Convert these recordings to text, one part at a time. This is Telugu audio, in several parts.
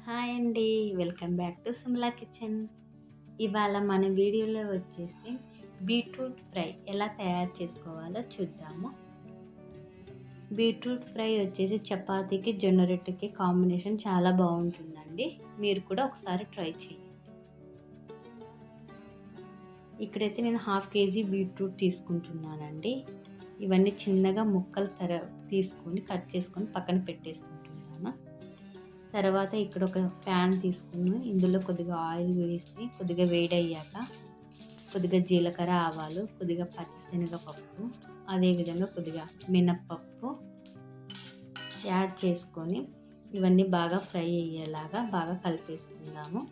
హాయ్ అండి. Welcome back to Simla kitchen. ఇవాళ మన వీడియోలో వచ్చేసి బీట్రూట్ ఫ్రై ఎలా తయారు చేసుకోవాలో చూద్దాము. బీట్రూట్ ఫ్రై వచ్చేసి చపాతీకి, జొన్న రొట్టెకి కాంబినేషన్ చాలా బాగుంటుందండి. మీరు కూడా ఒకసారి ట్రై చేయండి. ఇక్కడైతే నేను 1/2 కేజీ బీట్రూట్ తీసుకుంటున్నానండి. ఇవన్నీ చిన్నగా ముక్కలు తీసుకొని కట్ చేసుకొని పక్కన పెట్టేసుకుంటున్నాను. తర్వాత ఇక్కడ ఒక ప్యాన్ తీసుకుని ఇందులో కొద్దిగా ఆయిల్ వేసి కొద్దిగా వేడయ్యాక కొద్దిగా జీలకర్ర, ఆవాలు, కొద్దిగా పచ్చిశనగపప్పు, అదేవిధంగా కొద్దిగా మినప్పప్పు యాడ్ చేసుకొని ఇవన్నీ బాగా ఫ్రై అయ్యేలాగా బాగా కలిపేసుకుందాము.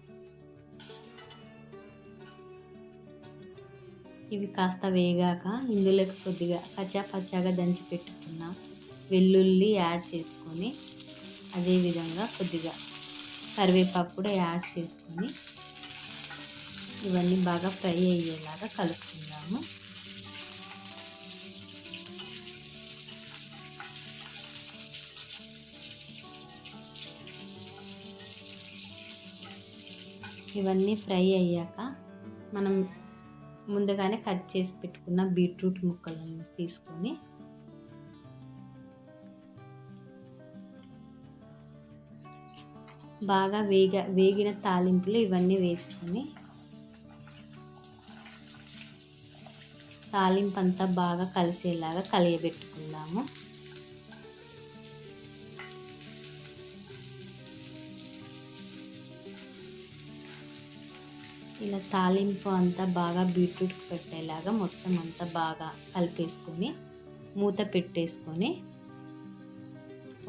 ఇవి కాస్త వేగాక ఇందులోకి కొద్దిగా పచ్చాగా దంచి పెట్టుకున్న వెల్లుల్లి యాడ్ చేసుకొని అదేవిధంగా కొద్దిగా కరివేపాకు కూడా యాడ్ చేసుకొని ఇవన్నీ బాగా ఫ్రై అయ్యేలాగా కలుపుకుందాము. ఇవన్నీ ఫ్రై అయ్యాక మనం ముందుగానే కట్ చేసి పెట్టుకున్న బీట్రూట్ ముక్కలను తీసుకొని బాగా వేగిన తాలింపులు ఇవన్నీ వేసుకొని తాలింపు అంతా బాగా కలిసేలాగా కలియబెట్టుకుందాము. ఇలా తాలింపు అంతా బాగా బీట్రూట్కి పెట్టేలాగా మొత్తం అంతా బాగా కలిపేసుకొని మూత పెట్టేసుకొని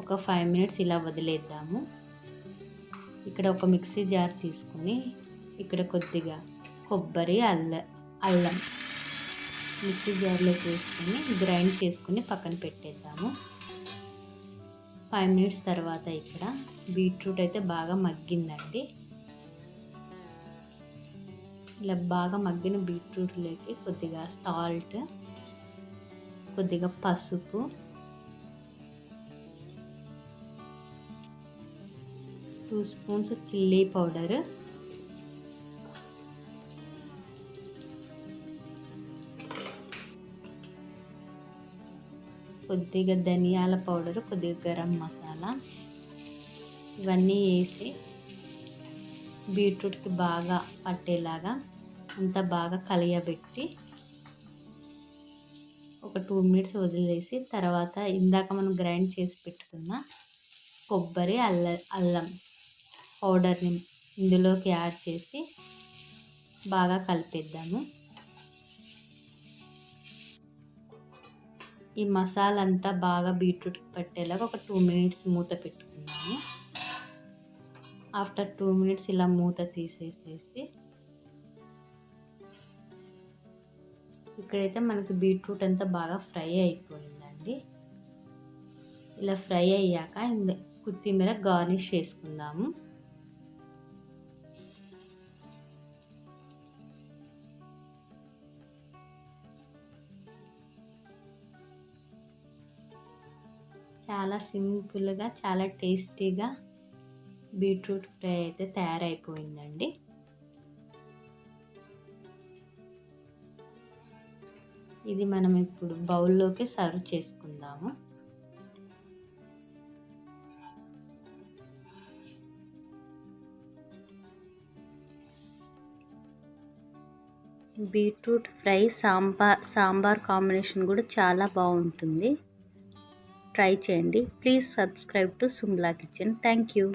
ఒక 5 మినిట్స్ ఇలా వదిలేద్దాము. ఇక్కడ ఒక మిక్సీ జార్ తీసుకొని ఇక్కడ కొద్దిగా కొబ్బరి, అల్లం మిక్సీ జార్లోకి వేసుకొని గ్రైండ్ చేసుకొని పక్కన పెట్టేద్దాము. 5 మినిట్స్ తర్వాత ఇక్కడ బీట్రూట్ అయితే బాగా మగ్గిందండి. ఇలా బాగా మగ్గిన బీట్రూట్లోకి కొద్దిగా సాల్ట్, కొద్దిగా పసుపు, 2 స్పూన్స్ చిల్లీ పౌడర్, కొద్దిగా ధనియాల పౌడర్, కొద్దిగా గరం మసాలా ఇవన్నీ వేసి బీట్రూట్కి బాగా పట్టేలాగా అంతా బాగా కలియబెట్టి ఒక 2 మినిట్స్ వదిలేసి తర్వాత ఇందాక మనం గ్రైండ్ చేసి పెట్టుకున్న కొబ్బరి, అల్లం పౌడర్ని ఇందులోకి యాడ్ చేసి బాగా కలిపేద్దాము. ఈ మసాలా అంతా బాగా బీట్రూట్కి పట్టేలాగా ఒక 2 మినిట్స్ మూత పెట్టుకున్నాము. ఆఫ్టర్ 2 మినిట్స్ ఇలా మూత తీసేసేసి ఇక్కడైతే మనకి బీట్రూట్ అంతా బాగా ఫ్రై అయిపోయిందండి. ఇలా ఫ్రై అయ్యాక కొత్తిమీర గార్నిష్ చేసుకుందాము. చాలా సింపుల్గా చాలా టేస్టీగా బీట్రూట్ ఫ్రై అయితే తయారైపోయిందండి. ఇది మనం ఇప్పుడు బౌల్లోకి సర్వ్ చేసుకుందాము. బీట్రూట్ ఫ్రై సాంబార్ కాంబినేషన్ కూడా చాలా బాగుంటుంది. ట్రై చేయండి. Please subscribe to Simla kitchen. Thank you.